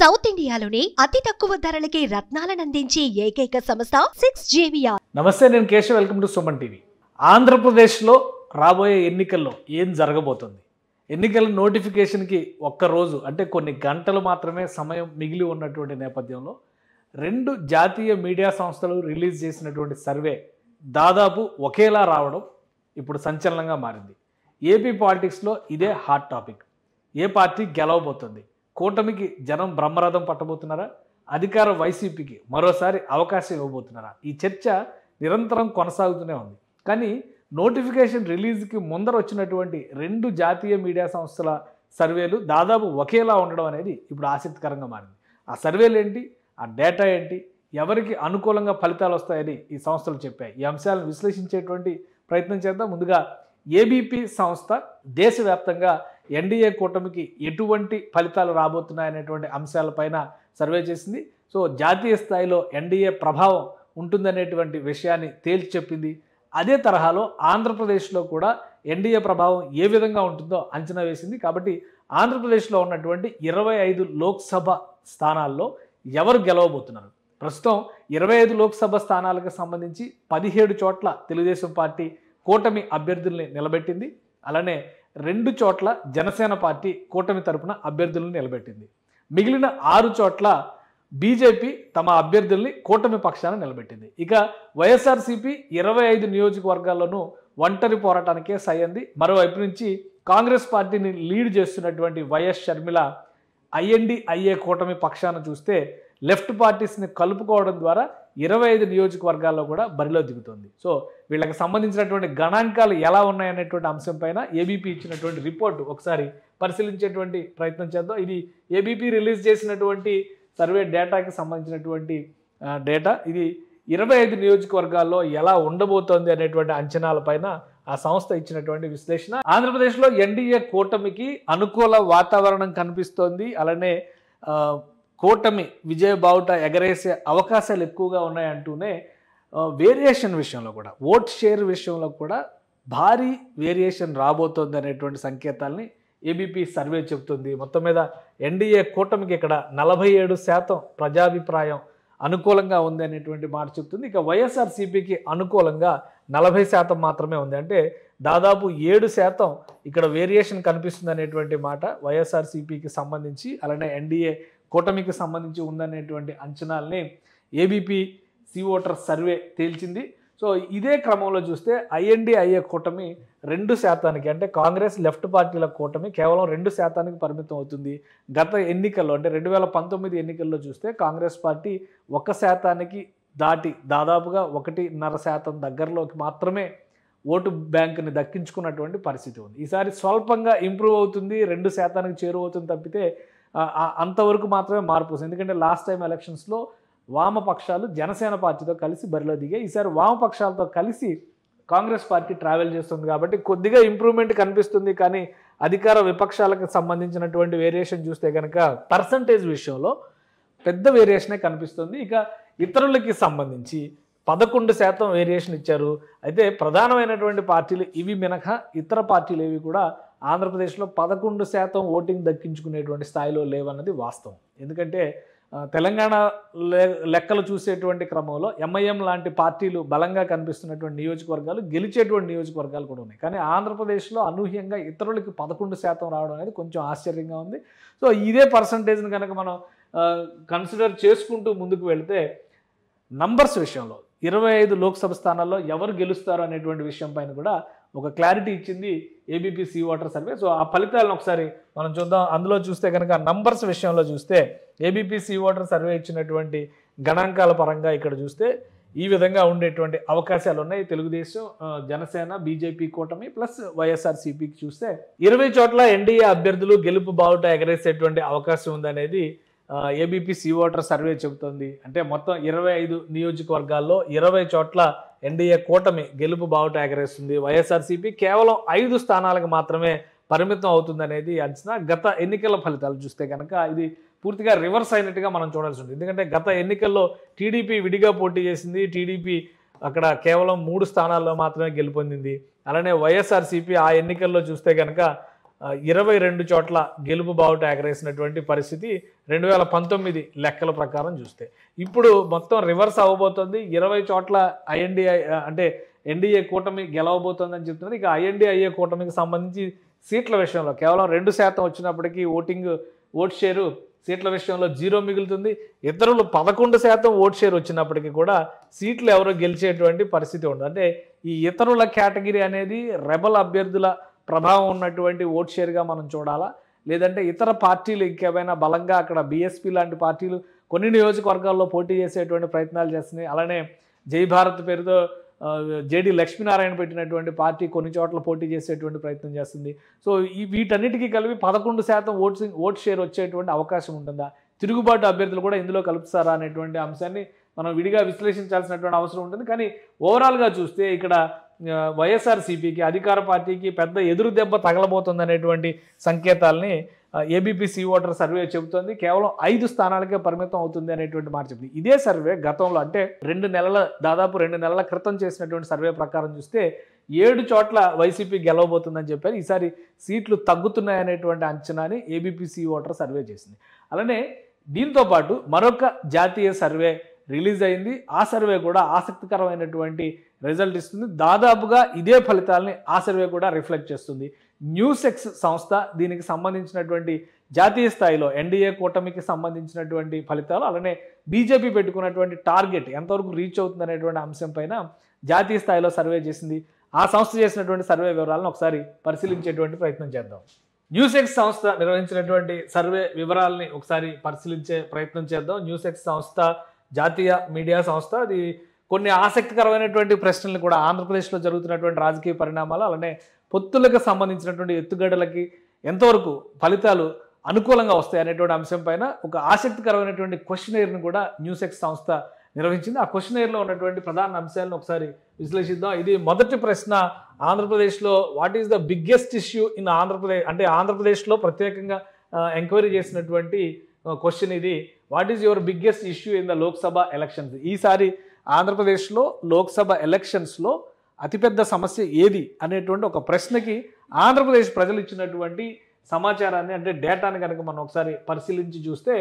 South ఇండియాలోనే అతి తక్కువ ధరలకి రత్నాలను అందించే ఏకైక సంస్థ 6JVR. నమస్తే, నేను Keshav. Welcome to Suman TV. ఆంధ్రప్రదేశ్లో రాబోయే ఎన్నికల్లో ఏం జరగబోతుంది? ఎన్నికల నోటిఫికేషన్కి ఒక్కరోజు అంటే కొన్ని గంటలు మాత్రమే సమయం మిగిలి ఉన్నటువంటి నేపథ్యంలో రెండు జాతీయ మీడియా సంస్థలు రిలీజ్ చేసినటువంటి సర్వే దాదాపు ఒకేలా రావడం ఇప్పుడు సంచలనంగా మారింది. ఏపీ పాలిటిక్స్లో ఇదే హాట్ టాపిక్. ఏ పార్టీ గెలవబోతుంది? కూటమికి జనం బ్రహ్మరథం పట్టబోతున్నారా? అధికార వైసీపీకి మరోసారి అవకాశం ఇవ్వబోతున్నారా? ఈ చర్చ నిరంతరం కొనసాగుతూనే ఉంది. కానీ నోటిఫికేషన్ రిలీజ్కి ముందర వచ్చినటువంటి రెండు జాతీయ మీడియా సంస్థల సర్వేలు దాదాపు ఒకేలా ఉండడం అనేది ఇప్పుడు ఆసక్తికరంగా మారింది. ఆ సర్వేలు ఏంటి, ఆ డేటా ఏంటి, ఎవరికి అనుకూలంగా ఫలితాలు వస్తాయని ఈ సంస్థలు చెప్పాయి. ఈ అంశాలను విశ్లేషించేటువంటి ప్రయత్నం చేద్దాం. ముందుగా ఏబీపీ సంస్థ దేశవ్యాప్తంగా ఎన్డీఏ కూటమికి ఎటువంటి ఫలితాలు రాబోతున్నాయనేటువంటి అంశాలపైన సర్వే చేసింది. సో జాతీయ స్థాయిలో ఎన్డీఏ ప్రభావం ఉంటుందనేటువంటి విషయాన్ని తేల్చి చెప్పింది. అదే తరహాలో ఆంధ్రప్రదేశ్లో కూడా ఎన్డీఏ ప్రభావం ఏ విధంగా ఉంటుందో అంచనా వేసింది. కాబట్టి ఆంధ్రప్రదేశ్లో ఉన్నటువంటి 25 లోక్సభ స్థానాల్లో ఎవరు గెలవబోతున్నారు? ప్రస్తుతం 25 లోక్సభ స్థానాలకు సంబంధించి 17 చోట్ల తెలుగుదేశం పార్టీ కూటమి అభ్యర్థుల్ని నిలబెట్టింది. అలానే 2 చోట్ల జనసేన పార్టీ కూటమి తరపున అభ్యర్థులను నిలబెట్టింది. మిగిలిన 6 చోట్ల బీజేపీ తమ అభ్యర్థుల్ని కూటమి పక్షాన నిలబెట్టింది. ఇక వైఎస్ఆర్సీపీ 25 నియోజకవర్గాల్లోనూ ఒంటరి పోరాటానికే సయ్యంది. మరోవైపు నుంచి కాంగ్రెస్ పార్టీని లీడ్ చేస్తున్నటువంటి వైఎస్ షర్మిల ఐఎన్డీఐఏ కూటమి పక్షాన చూస్తే లెఫ్ట్ పార్టీస్ని కలుపుకోవడం ద్వారా 25 నియోజకవర్గాల్లో కూడా బరిలో దిగుతుంది. సో వీళ్ళకి సంబంధించినటువంటి గణాంకాలు ఎలా ఉన్నాయనేటువంటి అంశం పైన ఏబీపీ ఇచ్చినటువంటి రిపోర్టు ఒకసారి పరిశీలించేటువంటి ప్రయత్నం చేద్దాం. ఇది ఏబీపీ రిలీజ్ చేసినటువంటి సర్వే డేటాకి సంబంధించినటువంటి డేటా. ఇది 25 నియోజకవర్గాల్లో ఎలా ఉండబోతోంది అనేటువంటి అంచనాలపైన ఆ సంస్థ ఇచ్చినటువంటి విశ్లేషణ. ఆంధ్రప్రదేశ్లో ఎన్డీఏ కూటమికి అనుకూల వాతావరణం కనిపిస్తోంది. అలానే కూటమి విజయ బావుట ఎగరేసే అవకాశాలు ఎక్కువగా ఉన్నాయంటూనే వేరియేషన్ విషయంలో కూడా, ఓట్ షేర్ విషయంలో కూడా భారీ వేరియేషన్ రాబోతోంది అనేటువంటి సంకేతాలని ఏబీపీ సర్వే చెబుతుంది. మొత్తం మీద ఎన్డీఏ కూటమికి ఇక్కడ 47% ప్రజాభిప్రాయం అనుకూలంగా ఉంది అనేటువంటి మాట చెప్తుంది. ఇక వైఎస్ఆర్సీపీకి అనుకూలంగా 40% మాత్రమే ఉంది. అంటే దాదాపు 7% ఇక్కడ వేరియేషన్ కనిపిస్తుంది అనేటువంటి మాట వైఎస్ఆర్సీపీకి సంబంధించి, అలానే ఎన్డీఏ కూటమికి సంబంధించి ఉందనేటువంటి అంచనాల్ని ఏబీపీ సి ఓటర్ సర్వే తేల్చింది. సో ఇదే క్రమంలో చూస్తే ఐఎన్డీఐఏ కూటమి 2% అంటే కాంగ్రెస్ లెఫ్ట్ పార్టీల కూటమి కేవలం 2% పరిమితం అవుతుంది. గత ఎన్నికల్లో అంటే 2019 ఎన్నికల్లో చూస్తే కాంగ్రెస్ పార్టీ 1% దాటి దాదాపుగా 1.5% దగ్గరలోకి మాత్రమే ఓటు బ్యాంకుని దక్కించుకున్నటువంటి పరిస్థితి ఉంది. ఈసారి స్వల్పంగా ఇంప్రూవ్ అవుతుంది, 2% చేరువవుతుంది తప్పితే అంతవరకు మాత్రమే మార్పు వస్తుంది. ఎందుకంటే లాస్ట్ టైం ఎలక్షన్స్లో వామపక్షాలు జనసేన పార్టీతో కలిసి బరిలో దిగాయి. ఈసారి వామపక్షాలతో కలిసి కాంగ్రెస్ పార్టీ ట్రావెల్ చేస్తుంది కాబట్టి కొద్దిగా ఇంప్రూవ్మెంట్ కనిపిస్తుంది. కానీ అధికార విపక్షాలకు సంబంధించినటువంటి వేరియేషన్ చూస్తే కనుక పర్సంటేజ్ విషయంలో పెద్ద వేరియేషనే కనిపిస్తుంది. ఇక ఇతరులకి సంబంధించి 11% వేరియేషన్ ఇచ్చారు. అయితే ప్రధానమైనటువంటి పార్టీలు ఇవి మినహా ఇతర పార్టీలు ఏవి కూడా ఆంధ్రప్రదేశ్లో 11% ఓటింగ్ దక్కించుకునేటువంటి స్థాయిలో లేవన్నది వాస్తవం. ఎందుకంటే తెలంగాణ లెక్కలు చూసేటువంటి క్రమంలో ఎంఐఎం లాంటి పార్టీలు బలంగా కనిపిస్తున్నటువంటి నియోజకవర్గాలు, గెలిచేటువంటి నియోజకవర్గాలు కూడా ఉన్నాయి. కానీ ఆంధ్రప్రదేశ్లో అనూహ్యంగా ఇతరులకి 11% రావడం అనేది కొంచెం ఆశ్చర్యంగా ఉంది. సో ఇదే పర్సంటేజ్ని కనుక మనం కన్సిడర్ చేసుకుంటూ ముందుకు వెళితే నంబర్స్ విషయంలో 25 లోక్సభ స్థానాల్లో ఎవరు గెలుస్తారు అనేటువంటి విషయం పైన కూడా ఒక క్లారిటీ ఇచ్చింది ABP C voter survey. So ఆ ఫలితాలను ఒకసారి మనం చూద్దాం. అందులో చూస్తే కనుక నంబర్స్ విషయంలో చూస్తే ఏబీపీ సి ఓటర్ సర్వే ఇచ్చినటువంటి గణాంకాల పరంగా ఇక్కడ చూస్తే ఈ విధంగా ఉండేటువంటి అవకాశాలు ఉన్నాయి. తెలుగుదేశం, జనసేన, బీజేపీ కూటమి ప్లస్ వైఎస్ఆర్సీపీకి చూస్తే 20 చోట్ల ఎన్డీఏ అభ్యర్థులు గెలుపు బావుట ఎగరేసేటువంటి అవకాశం ఉందనేది ఏబీపీ సి ఓటర్ సర్వే చెబుతోంది. అంటే మొత్తం 25 నియోజకవర్గాల్లో 20 చోట్ల ఎన్డీఏ కూటమి గెలుపు బావుట ఎగరేస్తుంది. వైఎస్ఆర్సీపీ కేవలం 5 స్థానాలకు మాత్రమే పరిమితం అవుతుందనేది అంచనా. గత ఎన్నికల ఫలితాలు చూస్తే కనుక ఇది పూర్తిగా రివర్స్ అయినట్టుగా మనం చూడాల్సి ఉంటుంది. ఎందుకంటే గత ఎన్నికల్లో టీడీపీ విడిగా పోటీ చేసింది. టీడీపీ అక్కడ కేవలం 3 స్థానాల్లో మాత్రమే గెలుపొందింది. అలానే వైఎస్ఆర్సీపీ ఆ ఎన్నికల్లో చూస్తే కనుక 22 చోట్ల గెలుపు బావుట ఎగరేసినటువంటి పరిస్థితి 2019 లెక్కల ప్రకారం చూస్తే. ఇప్పుడు మొత్తం రివర్స్ అవ్వబోతుంది. 20 చోట్ల ఐఎన్డీఐ అంటే ఎన్డీఏ కూటమి గెలవబోతోందని చెప్తున్నారు. ఇక ఐఎన్డీఐఏ కూటమికి సంబంధించి సీట్ల విషయంలో కేవలం 2% వచ్చినప్పటికీ ఓట్ షేరు సీట్ల విషయంలో 0 మిగులుతుంది. ఇతరులు 11% ఓట్ షేర్ వచ్చినప్పటికీ కూడా సీట్లు ఎవరో గెలిచేటువంటి పరిస్థితి ఉండదు. అంటే ఈ ఇతరుల కేటగిరీ అనేది రెబల్ అభ్యర్థుల ప్రభావం ఉన్నటువంటి ఓట్ షేర్గా మనం చూడాలా, లేదంటే ఇతర పార్టీలు ఇంకేమైనా బలంగా అక్కడ బీఎస్పీ లాంటి పార్టీలు కొన్ని నియోజకవర్గాల్లో పోటీ చేసేటువంటి ప్రయత్నాలు చేస్తున్నాయి. అలానే జై భారత్ పేరుతో జేడి లక్ష్మీనారాయణ పెట్టినటువంటి పార్టీ కొన్ని చోట్ల పోటీ చేసేటువంటి ప్రయత్నం చేస్తుంది. సో వీటన్నిటికీ కలిపి 11% ఓట్ షేర్ వచ్చేటువంటి అవకాశం ఉంటుందా, తిరుగుబాటు అభ్యర్థులు కూడా ఇందులో కలుపుతారా అనేటువంటి అంశాన్ని మనం విడిగా విశ్లేషించాల్సినటువంటి అవసరం ఉంటుంది. కానీ ఓవరాల్గా చూస్తే ఇక్కడ వైఎస్ఆర్సీపీకి అధికార పార్టీకి పెద్ద ఎదురు దెబ్బ తగలబోతుంది అనేటువంటి సంకేతాలని ఏబీపీ ఓటర్ సర్వే చెబుతోంది. కేవలం 5 స్థానాలకే పరిమితం అవుతుంది అనేటువంటి మాట చెప్తుంది. ఇదే సర్వే గతంలో అంటే దాదాపు 2 నెలల క్రితం చేసినటువంటి సర్వే ప్రకారం చూస్తే 7 చోట్ల వైసీపీ గెలవబోతుందని చెప్పారు. ఈసారి సీట్లు తగ్గుతున్నాయనేటువంటి అంచనాని ఏబీపీ ఓటర్ సర్వే చేసింది. అలానే దీంతో పాటు మరొక జాతీయ సర్వే రిలీజ్ అయింది. ఆ సర్వే కూడా ఆసక్తికరమైనటువంటి రిజల్ట్ ఇస్తుంది. దాదాపుగా ఇదే ఫలితాలని ఆ సర్వే కూడా రిఫ్లెక్ట్ చేస్తుంది. న్యూసెక్స్ సంస్థ దీనికి సంబంధించినటువంటి జాతీయ స్థాయిలో ఎన్డీఏ కూటమికి సంబంధించినటువంటి ఫలితాలు, అలానే బీజేపీ పెట్టుకున్నటువంటి టార్గెట్ ఎంతవరకు రీచ్ అవుతుంది అనేటువంటి అంశం పైన జాతీయ స్థాయిలో సర్వే చేసింది. ఆ సంస్థ చేసినటువంటి సర్వే వివరాలను ఒకసారి పరిశీలించేటువంటి ప్రయత్నం చేద్దాం. న్యూసెక్స్ సంస్థ నిర్వహించినటువంటి సర్వే వివరాలని ఒకసారి పరిశీలించే ప్రయత్నం చేద్దాం. న్యూసెక్స్ సంస్థ జాతీయ మీడియా సంస్థ. అది కొన్ని ఆసక్తికరమైనటువంటి ప్రశ్నలు కూడా ఆంధ్రప్రదేశ్లో జరుగుతున్నటువంటి రాజకీయ పరిణామాలు, అలానే పొత్తులకు సంబంధించినటువంటి ఎత్తుగడలకి ఎంతవరకు ఫలితాలు అనుకూలంగా వస్తాయి అనేటువంటి అంశం పైన ఒక ఆసక్తికరమైనటువంటి క్వశ్చనైర్ను కూడా న్యూసెక్స్ సంస్థ నిర్వహించింది. ఆ క్వశ్చనైర్లో ఉన్నటువంటి ప్రధాన అంశాలను ఒకసారి విశ్లేషిద్దాం. ఇది మొదటి ప్రశ్న, ఆంధ్రప్రదేశ్లో what is the biggest issue in Andhra Pradesh, అంటే ఆంధ్రప్రదేశ్లో ప్రత్యేకంగా ఎంక్వైరీ చేసినటువంటి క్వశ్చన్ ఇది. What is your biggest issue in the Lok Sabha elections? ఈసారి ఆంధ్రప్రదేశ్లో లోక్సభ ఎలక్షన్స్లో అతిపెద్ద సమస్య ఏది అనేటువంటి ఒక ప్రశ్నకి ఆంధ్రప్రదేశ్ ప్రజలు ఇచ్చినటువంటి సమాచారాన్ని అంటే డేటాని కనుక మనం ఒకసారి పరిశీలించి చూస్తే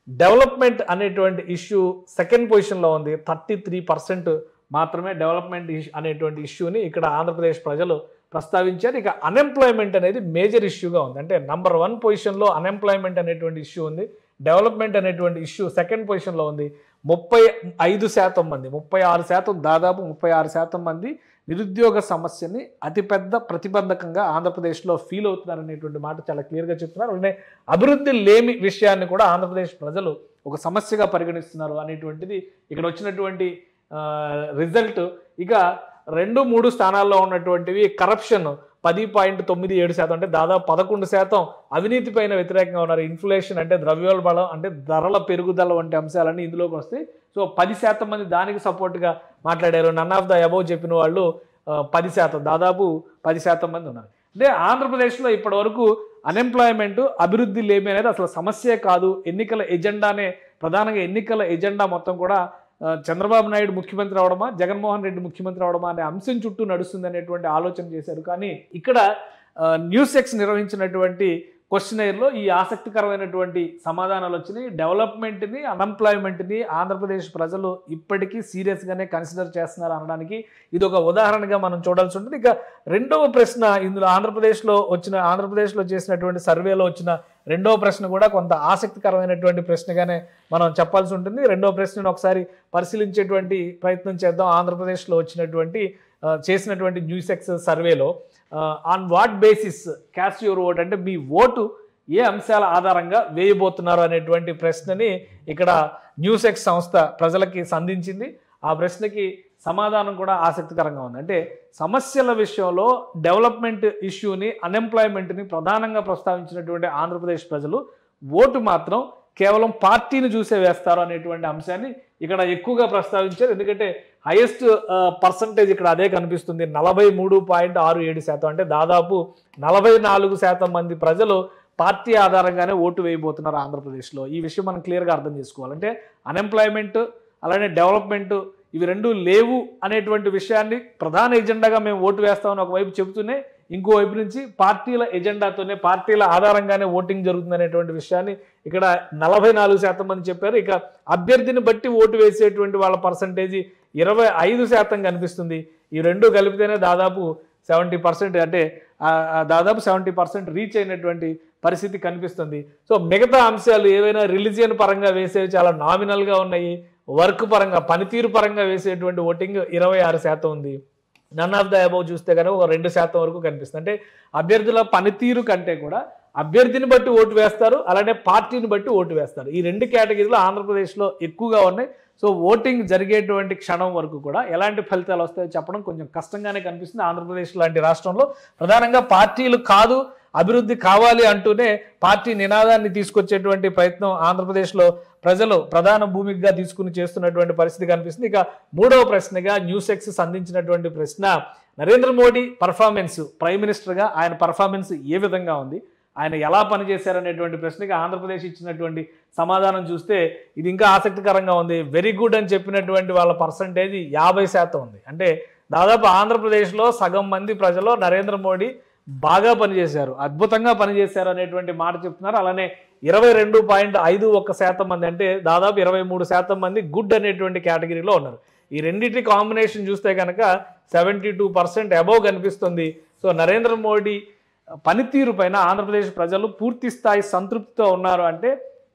డెవలప్మెంట్ అనేటువంటి ఇష్యూ సెకండ్ పొజిషన్లో ఉంది. 33% మాత్రమే డెవలప్మెంట్ అనేటువంటి ఇష్యూని ఇక్కడ ఆంధ్రప్రదేశ్ ప్రజలు ప్రస్తావించారు. ఇక అన్ఎంప్లాయ్మెంట్ అనేది మేజర్ ఇష్యూగా ఉంది. అంటే నంబర్ 1 పొజిషన్లో అన్ఎంప్లాయ్మెంట్ అనేటువంటి ఇష్యూ ఉంది. డెవలప్మెంట్ అనేటువంటి ఇష్యూ సెకండ్ పొజిషన్లో ఉంది. 35% మంది 36% దాదాపు 36% మంది నిరుద్యోగ సమస్యని అతిపెద్ద ప్రతిబంధకంగా ఆంధ్రప్రదేశ్లో ఫీల్ అవుతున్నారు అనేటువంటి మాట చాలా క్లియర్గా చెప్తున్నారు. అలానే అభివృద్ధి లేమి విషయాన్ని కూడా ఆంధ్రప్రదేశ్ ప్రజలు ఒక సమస్యగా పరిగణిస్తున్నారు అనేటువంటిది ఇక్కడ వచ్చినటువంటి రిజల్ట్. ఇక 2-3 స్థానాల్లో ఉన్నటువంటివి కరప్షన్ 10.97%, అంటే దాదాపు 11% అవినీతి పైన వ్యతిరేకంగా ఉన్నారు. ఇన్ఫ్లేషన్ అంటే ద్రవ్యోల్బణం అంటే ధరల పెరుగుదల వంటి అంశాలన్నీ ఇందులోకి వస్తాయి. సో 10% మంది దానికి సపోర్ట్గా మాట్లాడారు. నన్ ఆఫ్ ద అబౌవ్ చెప్పిన వాళ్ళు 10%, దాదాపు 10% మంది ఉన్నారు. అంటే ఆంధ్రప్రదేశ్లో ఇప్పటి వరకు అన్ఎంప్లాయ్మెంట్ అభివృద్ధి లేమి అనేది అసలు సమస్యే కాదు. ఎన్నికల ఎజెండానే ప్రధానంగా ఎన్నికల ఎజెండా మొత్తం కూడా చంద్రబాబు నాయుడు ముఖ్యమంత్రి అవడమా, జగన్మోహన్ రెడ్డి ముఖ్యమంత్రి అవడమా అనే అంశం చుట్టూ నడుస్తుంది అనేటువంటి ఆలోచన చేశారు. కానీ ఇక్కడ న్యూసెక్స్ నిర్వహించినటువంటి క్వశ్చనైర్లో ఈ ఆసక్తికరమైనటువంటి సమాధానాలు వచ్చినాయి. డెవలప్మెంట్ని అన్ఎంప్లాయ్మెంట్ని ఆంధ్రప్రదేశ్ ప్రజలు ఇప్పటికీ సీరియస్గానే కన్సిడర్ చేస్తున్నారు అనడానికి ఇది ఒక ఉదాహరణగా మనం చూడాల్సి ఉంటుంది. ఇక రెండవ ప్రశ్న ఇందులో ఆంధ్రప్రదేశ్లో చేసినటువంటి సర్వేలో వచ్చిన రెండవ ప్రశ్న కూడా కొంత ఆసక్తికరమైనటువంటి ప్రశ్నగానే మనం చెప్పాల్సి ఉంటుంది. రెండవ ప్రశ్నను ఒకసారి పరిశీలించేటువంటి ప్రయత్నం చేద్దాం. ఆంధ్రప్రదేశ్లో చేసినటువంటి న్యూసెక్స్ సర్వేలో on what basis caste your vote, అంటే మీ ఓటు ఏ అంశాల ఆధారంగా వేయబోతున్నారు అనేటువంటి ప్రశ్నని ఇక్కడ న్యూసెక్స్ సంస్థ ప్రజలకి సంధించింది. ఆ ప్రశ్నకి సమాధానం కూడా ఆసక్తికరంగా ఉంది. అంటే సమస్యల విషయంలో డెవలప్మెంట్ ఇష్యూని అన్ఎంప్లాయ్మెంట్ని ప్రధానంగా ప్రస్తావించినటువంటి ఆంధ్రప్రదేశ్ ప్రజలు ఓటు మాత్రం కేవలం పార్టీని చూసే వేస్తారు అనేటువంటి అంశాన్ని ఇక్కడ ఎక్కువగా ప్రస్తావించారు. ఎందుకంటే హైయెస్ట్ పర్సంటేజ్ ఇక్కడ అదే కనిపిస్తుంది. 43.67%, అంటే దాదాపు 44% మంది ప్రజలు పార్టీ ఆధారంగానే ఓటు వేయబోతున్నారు ఆంధ్రప్రదేశ్లో. ఈ విషయం మనం క్లియర్గా అర్థం చేసుకోవాలంటే అన్ఎంప్లాయ్మెంట్ అలానే డెవలప్మెంట్ ఇవి రెండు లేవు అనేటువంటి విషయాన్ని ప్రధాన ఎజెండాగా మేము ఓటు వేస్తామని ఒకవైపు చెబుతూనే ఇంకోవైపు నుంచి పార్టీల ఎజెండాతోనే పార్టీల ఆధారంగానే ఓటింగ్ జరుగుతుందనేటువంటి విషయాన్ని ఇక్కడ 44% మంది చెప్పారు. ఇక అభ్యర్థిని బట్టి ఓటు వేసేటువంటి వాళ్ళ పర్సంటేజ్ 25% కనిపిస్తుంది. ఈ రెండు కలిపితేనే దాదాపు 70%, అంటే దాదాపు 70% రీచ్ అయినటువంటి పరిస్థితి కనిపిస్తుంది. సో మిగతా అంశాలు ఏవైనా రిలీజియన్ పరంగా వేసేవి చాలా నామినల్గా ఉన్నాయి. వర్క్ పరంగా పనితీరు పరంగా వేసేటువంటి ఓటింగ్ 26% ఉంది. నన్ ఆఫ్ ద అబౌవ్ చూస్తే కనుక ఒక 2% వరకు కనిపిస్తుంది. అంటే అభ్యర్థుల పనితీరు కంటే కూడా అభ్యర్థిని బట్టి ఓటు వేస్తారు, అలానే పార్టీని బట్టి ఓటు వేస్తారు. ఈ రెండు కేటగిరీలు ఆంధ్రప్రదేశ్లో ఎక్కువగా ఉన్నాయి. సో ఓటింగ్ జరిగేటువంటి క్షణం వరకు కూడా ఎలాంటి ఫలితాలు వస్తాయో చెప్పడం కొంచెం కష్టంగానే కనిపిస్తుంది. ఆంధ్రప్రదేశ్ లాంటి రాష్ట్రంలో ప్రధానంగా పార్టీలు కాదు అభివృద్ధి కావాలి అంటూనే పార్టీ నినాదాన్ని తీసుకొచ్చేటువంటి ప్రయత్నం ఆంధ్రప్రదేశ్లో ప్రజలు ప్రధాన భూమికగా తీసుకుని చేస్తున్నటువంటి పరిస్థితి కనిపిస్తుంది. ఇక మూడవ ప్రశ్నగా న్యూస్ ఎక్స్ సంధించినటువంటి ప్రశ్న, నరేంద్ర మోడీ పర్ఫార్మెన్స్, ప్రైమ్ మినిస్టర్గా ఆయన పర్ఫార్మెన్స్ ఏ విధంగా ఉంది, ఆయన ఎలా పనిచేశారనేటువంటి ప్రశ్నకి ఆంధ్రప్రదేశ్ ఇచ్చినటువంటి సమాధానం చూస్తే ఇది ఇంకా ఆసక్తికరంగా ఉంది. వెరీ గుడ్ అని చెప్పినటువంటి వాళ్ళ పర్సంటేజ్ 50% ఉంది. అంటే దాదాపు ఆంధ్రప్రదేశ్లో సగం మంది ప్రజలు నరేంద్ర మోడీ బాగా పనిచేశారు, అద్భుతంగా పనిచేశారు అనేటువంటి మాట చెప్తున్నారు. అలానే 22.51% మంది, అంటే దాదాపు 23% మంది గుడ్ అనేటువంటి కేటగిరీలో ఉన్నారు. ఈ రెండింటి కాంబినేషన్ చూస్తే కనుక 72% అబౌవ్ కనిపిస్తుంది. సో నరేంద్ర మోడీ పనితీరు పైన ఆంధ్రప్రదేశ్ ప్రజలు పూర్తి స్థాయి సంతృప్తితో ఉన్నారు. అంటే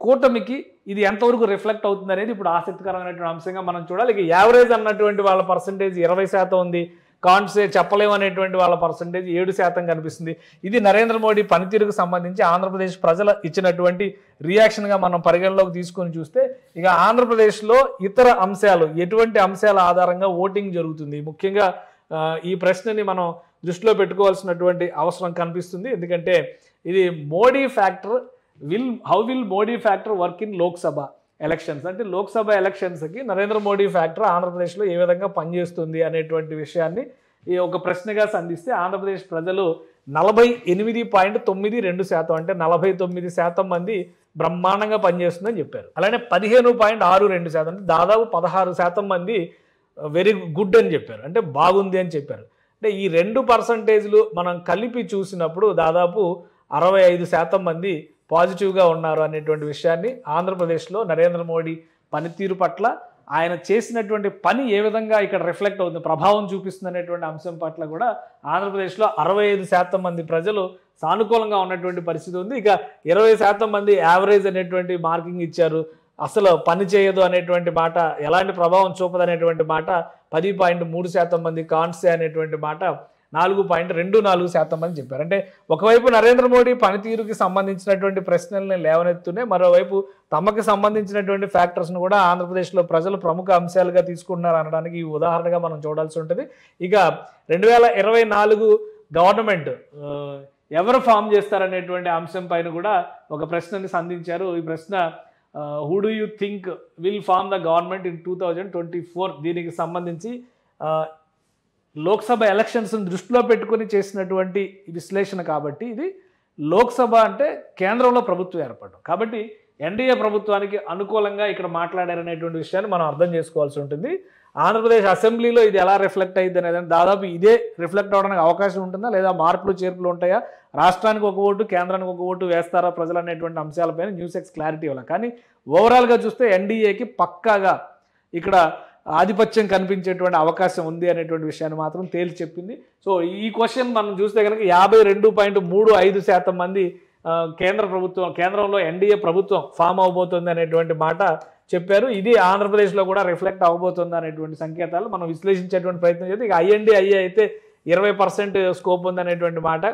కూటమికి ఇది ఎంతవరకు రిఫ్లెక్ట్ అవుతుంది అనేది ఇప్పుడు ఆసక్తికరమైనటువంటి అంశంగా మనం చూడాలి. ఇక యావరేజ్ అన్నటువంటి వాళ్ళ పర్సంటేజ్ 20% ఉంది. కాన్సే చెప్పలేము అనేటువంటి వాళ్ళ పర్సంటేజ్ 7% కనిపిస్తుంది. ఇది నరేంద్ర మోడీ పనితీరుకు సంబంధించి ఆంధ్రప్రదేశ్ ప్రజలు ఇచ్చినటువంటి రియాక్షన్గా మనం పరిగణలోకి తీసుకొని చూస్తే, ఇక ఆంధ్రప్రదేశ్లో ఇతర అంశాలు ఎటువంటి అంశాల ఆధారంగా ఓటింగ్ జరుగుతుంది, ముఖ్యంగా ఈ ప్రశ్నని మనం దృష్టిలో పెట్టుకోవాల్సినటువంటి అవసరం కనిపిస్తుంది. ఎందుకంటే ఇది Modi factor how will Modi factor work in Lok Sabha elections, అంటే లోక్సభ ఎలక్షన్స్కి నరేంద్ర మోడీ ఫ్యాక్టర్ ఆంధ్రప్రదేశ్లో ఏ విధంగా పనిచేస్తుంది అనేటువంటి విషయాన్ని ఈ ఒక ప్రశ్నగా సంధిస్తే ఆంధ్రప్రదేశ్ ప్రజలు 48.92%, అంటే 49% మంది బ్రహ్మాండంగా పనిచేస్తుందని చెప్పారు. అలానే 15.62%, అంటే దాదాపు 16% మంది వెరీ గుడ్ అని చెప్పారు, అంటే బాగుంది అని చెప్పారు. అంటే ఈ రెండు పర్సంటేజ్లు మనం కలిపి చూసినప్పుడు దాదాపు 65% మంది పాజిటివ్గా ఉన్నారు అనేటువంటి విషయాన్ని ఆంధ్రప్రదేశ్లో నరేంద్ర మోడీ పనితీరు పట్ల ఆయన చేసినటువంటి పని ఏ విధంగా ఇక్కడ రిఫ్లెక్ట్ అవుతుంది, ప్రభావం చూపిస్తుంది అనేటువంటి అంశం పట్ల కూడా ఆంధ్రప్రదేశ్లో 65% మంది ప్రజలు సానుకూలంగా ఉన్నటువంటి పరిస్థితి ఉంది. ఇక 20% మంది యావరేజ్ అనేటువంటి మార్కింగ్ ఇచ్చారు. అసలు పని చేయదు అనేటువంటి మాట, ఎలాంటి ప్రభావం చూపదు అనేటువంటి మాట 10.3% మంది, కాన్సే అనేటువంటి మాట 4.24% మంది చెప్పారు. అంటే ఒకవైపు నరేంద్ర మోడీ పనితీరుకి సంబంధించినటువంటి ప్రశ్నల్ని లేవనెత్తునే, మరోవైపు తమకు సంబంధించినటువంటి ఫ్యాక్టర్స్ను కూడా ఆంధ్రప్రదేశ్లో ప్రజలు ప్రముఖ అంశాలుగా తీసుకుంటున్నారు అనడానికి ఈ ఉదాహరణగా మనం చూడాల్సి ఉంటుంది. ఇక 2024 గవర్నమెంట్ ఎవరు ఫామ్ చేస్తారనేటువంటి అంశం పైన కూడా ఒక ప్రశ్నని సంధించారు. ఈ ప్రశ్న, who do you think will form the government in 2024, దీనికి సంబంధించి లోక్సభ ఎలక్షన్స్ని దృష్టిలో పెట్టుకుని చేసినటువంటి విశ్లేషణ. కాబట్టి ఇది లోక్సభ అంటే కేంద్రంలో ప్రభుత్వం ఏర్పడడం, కాబట్టి ఎన్డీఏ ప్రభుత్వానికి అనుకూలంగా ఇక్కడ మాట్లాడారనేటువంటి విషయాన్ని మనం అర్థం చేసుకోవాల్సి ఉంటుంది. ఆంధ్రప్రదేశ్ అసెంబ్లీలో ఇది ఎలా రిఫ్లెక్ట్ అయ్యింది అనేది దాదాపు ఇదే రిఫ్లెక్ట్ అవడానికి అవకాశం ఉంటుందా, లేదా మార్పులు చేర్పులు ఉంటాయా, రాష్ట్రానికి ఒక ఓటు కేంద్రానికి ఒక ఓటు వేస్తారా ప్రజలు అనేటువంటి అంశాలపైన న్యూస్ ఎక్స్ క్లారిటీ ఇవ్వాలి. కానీ ఓవరాల్గా చూస్తే ఎన్డీఏకి పక్కాగా ఇక్కడ ఆధిపత్యం కనిపించేటువంటి అవకాశం ఉంది అనేటువంటి విషయాన్ని మాత్రం తేల్చి చెప్పింది. సో ఈ క్వశ్చన్ మనం చూస్తే కనుక 52.35% మంది కేంద్రంలో ఎన్డీఏ ప్రభుత్వం ఫామ్ అవబోతుంది అనేటువంటి మాట చెప్పారు. ఇది ఆంధ్రప్రదేశ్లో కూడా రిఫ్లెక్ట్ అవబోతుంది అనేటువంటి సంకేతాలు మనం విశ్లేషించేటువంటి ప్రయత్నం చేస్తే, ఇక ఐఎన్డీఐఏ అయితే 20% స్కోప్ ఉంది అనేటువంటి మాట.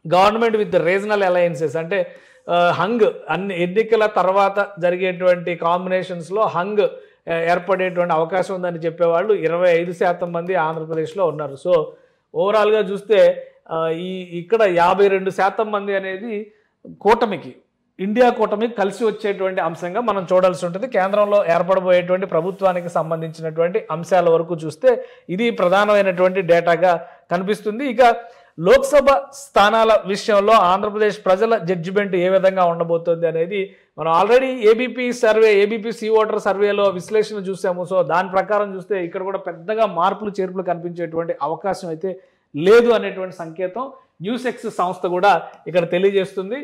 గవర్నమెంట్ విత్ రీజనల్ అలయన్సెస్, అంటే హంగ్ అన్ని ఎన్నికల తర్వాత జరిగేటువంటి కాంబినేషన్స్లో హంగ్ ఏర్పడేటువంటి అవకాశం ఉందని చెప్పేవాళ్ళు 25% మంది ఆంధ్రప్రదేశ్లో ఉన్నారు. సో ఓవరాల్గా చూస్తే ఇక్కడ 52% మంది అనేది కూటమికి, ఇండియా కూటమికి కలిసి వచ్చేటువంటి అంశంగా మనం చూడాల్సి ఉంటుంది. కేంద్రంలో ఏర్పడబోయేటువంటి ప్రభుత్వానికి సంబంధించినటువంటి అంశాల వరకు చూస్తే ఇది ప్రధానమైనటువంటి డేటాగా కనిపిస్తుంది. ఇక లోక్సభ స్థానాల విషయంలో ఆంధ్రప్రదేశ్ ప్రజల జడ్జిమెంట్ ఏ విధంగా ఉండబోతోంది అనేది మనం ఆల్రెడీ ఏబీపీ సి ఓటర్ సర్వేలో విశ్లేషణ చూసాము. సో దాని ప్రకారం చూస్తే ఇక్కడ కూడా పెద్దగా మార్పులు చేర్పులు కనిపించేటువంటి అవకాశం అయితే లేదు అనేటువంటి సంకేతం న్యూస్ ఎక్స్ సంస్థ కూడా ఇక్కడ తెలియజేస్తుంది.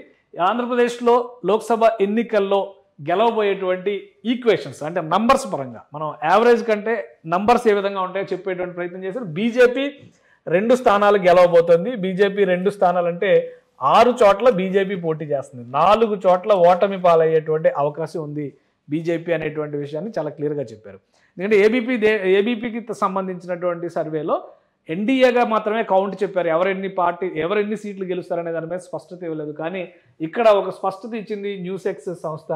ఆంధ్రప్రదేశ్లో లోక్సభ ఎన్నికల్లో గెలవబోయేటువంటి ఈక్వేషన్స్ అంటే నంబర్స్ పరంగా మనం యావరేజ్ కంటే నంబర్స్ ఏ విధంగా ఉంటాయో చెప్పేటువంటి ప్రయత్నం చేశారు. బీజేపీ 2 స్థానాలు గెలవబోతుంది. బీజేపీ 2 స్థానాలు అంటే 6 చోట్ల బీజేపీ పోటీ చేస్తుంది. 4 చోట్ల ఓటమి పాలయ్యేటువంటి అవకాశం ఉంది బీజేపీ అనేటువంటి విషయాన్ని చాలా క్లియర్గా చెప్పారు. ఎందుకంటే ఏబీపీకి సంబంధించినటువంటి సర్వేలో ఎన్డీఏగా మాత్రమే కౌంట్ చెప్పారు. ఎవరెన్ని సీట్లు గెలుస్తారనే దాని మీద స్పష్టత ఇవ్వలేదు. కానీ ఇక్కడ ఒక స్పష్టత ఇచ్చింది న్యూస్ ఎక్స్ సంస్థ.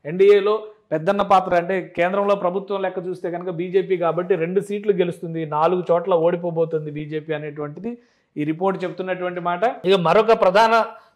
ఎన్డీఏలో పెద్దన్న పాత్ర అంటే కేంద్రంలో ప్రభుత్వం లెక్క చూస్తే కనుక బీజేపీ కాబట్టి 2 సీట్లు గెలుస్తుంది, 4 చోట్ల ఓడిపోబోతుంది బీజేపీ అనేటువంటిది ఈ రిపోర్ట్ చెప్తున్నటువంటి మాట. ఇక మరొక ప్రధాన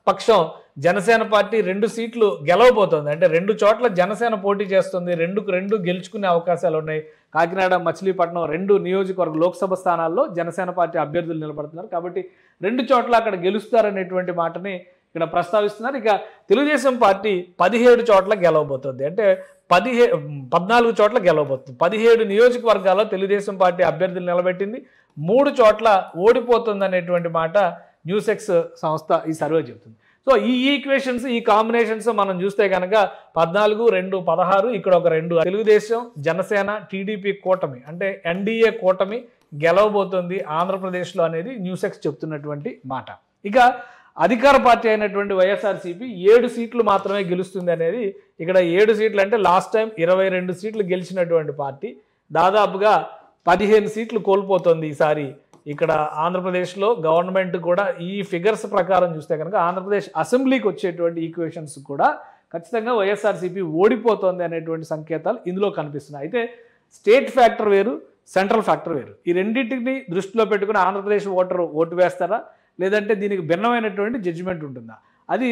పక్షం జనసేన పార్టీ 2 సీట్లు గెలవబోతోంది. అంటే 2 చోట్ల జనసేన పోటీ చేస్తుంది. 2 గెలుచుకునే అవకాశాలు ఉన్నాయి. కాకినాడ, మచిలీపట్నం 2 నియోజకవర్గ లోక్సభ స్థానాల్లో జనసేన పార్టీ అభ్యర్థులు నిలబడుతున్నారు. కాబట్టి 2 చోట్ల అక్కడ గెలుస్తారనేటువంటి మాటని ఇక్కడ ప్రస్తావిస్తున్నారు. ఇక తెలుగుదేశం పార్టీ 17 చోట్ల గెలవబోతోంది. అంటే 14 చోట్ల గెలవబోతుంది. 17 నియోజకవర్గాల్లో తెలుగుదేశం పార్టీ అభ్యర్థులు నిలబెట్టింది. 3 చోట్ల ఓడిపోతుంది అనేటువంటి మాట న్యూస్ ఎక్స్ సంస్థ ఈ సర్వే చెప్తుంది. సో ఈ ఈక్వేషన్స్, ఈ కాంబినేషన్స్ మనం చూస్తే కనుక 14, 2, 16, ఇక్కడ ఒక 2 తెలుగుదేశం, జనసేన, టీడీపీ కూటమి అంటే ఎన్డీఏ కూటమి గెలవబోతుంది ఆంధ్రప్రదేశ్లో అనేది న్యూస్ ఎక్స్ చెప్తున్నటువంటి మాట. ఇక అధికార పార్టీ అయినటువంటి వైఎస్ఆర్సీపీ 7 సీట్లు మాత్రమే గెలుస్తుంది అనేది ఇక్కడ 7 సీట్లు అంటే లాస్ట్ టైం 22 సీట్లు గెలిచినటువంటి పార్టీ దాదాపుగా 15 సీట్లు కోల్పోతుంది ఈసారి. ఇక్కడ ఆంధ్రప్రదేశ్లో గవర్నమెంట్ కూడా ఈ ఫిగర్స్ ప్రకారం చూస్తే కనుక ఆంధ్రప్రదేశ్ అసెంబ్లీకి వచ్చేటువంటి ఈక్వేషన్స్ కూడా ఖచ్చితంగా వైఎస్ఆర్సీపీ ఓడిపోతుంది అనేటువంటి సంకేతాలు ఇందులో కనిపిస్తున్నాయి. అయితే స్టేట్ ఫ్యాక్టర్ వేరు, సెంట్రల్ ఫ్యాక్టర్ వేరు. ఈ రెండింటిని దృష్టిలో పెట్టుకుని ఆంధ్రప్రదేశ్ ఓటు వేస్తారా, లేదంటే దీనికి భిన్నమైనటువంటి జడ్జిమెంట్ ఉంటుందా, అది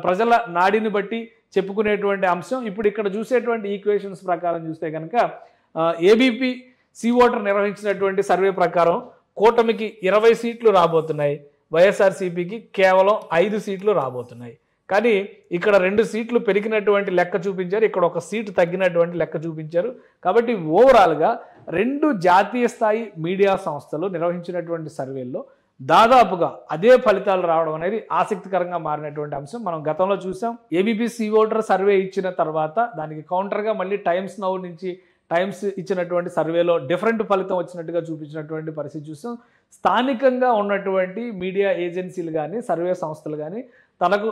ప్రజల నాడిని బట్టి చెప్పుకునేటువంటి అంశం. ఇప్పుడు ఇక్కడ చూసేటువంటి ఈక్వేషన్స్ ప్రకారం చూస్తే కనుక ఏబీపీ సి ఓటర్ నిర్వహించినటువంటి సర్వే ప్రకారం కూటమికి 20 సీట్లు రాబోతున్నాయి, వైఎస్ఆర్సీపీకి కేవలం 5 సీట్లు రాబోతున్నాయి. కానీ ఇక్కడ 2 సీట్లు పెరిగినటువంటి లెక్క చూపించారు, ఇక్కడ 1 సీటు తగ్గినటువంటి లెక్క చూపించారు. కాబట్టి ఓవరాల్గా 2 జాతీయ స్థాయి మీడియా సంస్థలు నిర్వహించినటువంటి సర్వేల్లో దాదాపుగా అదే ఫలితాలు రావడం అనేది ఆసక్తికరంగా మారినటువంటి అంశం. మనం గతంలో చూసాం. ఏబీపీ సి ఓటర్ సర్వే ఇచ్చిన తర్వాత దానికి కౌంటర్గా మళ్ళీ టైమ్స్ నౌ నుంచి టైమ్స్ ఇచ్చినటువంటి సర్వేలో డిఫరెంట్ ఫలితం వచ్చినట్టుగా చూపించినటువంటి పరిస్థితి చూసాం. స్థానికంగా ఉన్నటువంటి మీడియా ఏజెన్సీలు కానీ సర్వే సంస్థలు కానీ తనకు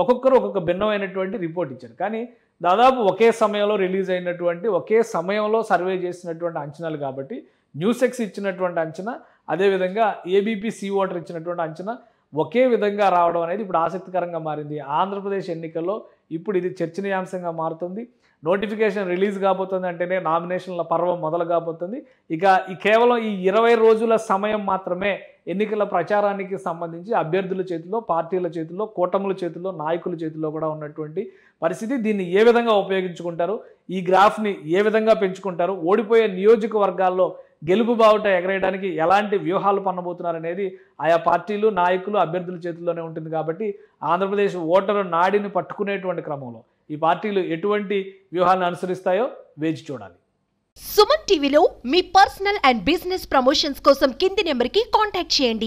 ఒక్కొక్కరు ఒక్కొక్క భిన్నమైనటువంటి రిపోర్ట్ ఇచ్చారు. కానీ దాదాపు ఒకే సమయంలో రిలీజ్ అయినటువంటి, ఒకే సమయంలో సర్వే చేసినటువంటి అంచనాలు కాబట్టి న్యూస్ ఎక్స్ ఇచ్చినటువంటి అంచనా, అదేవిధంగా ఏబీపీ సి ఓటర్ ఇచ్చినటువంటి అంచనా ఒకే విధంగా రావడం అనేది ఇప్పుడు ఆసక్తికరంగా మారింది. ఆంధ్రప్రదేశ్ ఎన్నికల్లో ఇప్పుడు ఇది చర్చనీయాంశంగా మారుతుంది. నోటిఫికేషన్ రిలీజ్ కాబోతుంది అంటేనే నామినేషన్ల పర్వం మొదలు కాబోతుంది. ఇక కేవలం ఈ 20 రోజుల సమయం మాత్రమే ఎన్నికల ప్రచారానికి సంబంధించి అభ్యర్థుల చేతిలో, పార్టీల చేతిలో, కూటముల చేతిలో, నాయకుల చేతిలో కూడా ఉన్నటువంటి పరిస్థితి. దీన్ని ఏ విధంగా ఉపయోగించుకుంటారు, ఈ గ్రాఫ్ని ఏ విధంగా పెంచుకుంటారు, ఓడిపోయే నియోజకవర్గాల్లో గెలుపు బావుట ఎగరేయడానికి ఎలాంటి వ్యూహాలు పన్నబోతున్నారు అనేది ఆయా పార్టీలు, నాయకులు, అభ్యర్థుల చేతుల్లోనే ఉంటుంది. కాబట్టి ఆంధ్రప్రదేశ్ ఓటరు నాడిని పట్టుకునేటువంటి క్రమంలో ఈ పార్టీలు ఎటువంటి వ్యూహాలను అనుసరిస్తాయో వేచి చూడాలి. సుమన్ టీవీలో మీ పర్సనల్ అండ్ బిజినెస్ ప్రమోషన్స్ కోసం కింది నెంబర్కి కాంటాక్ట్ చేయండి.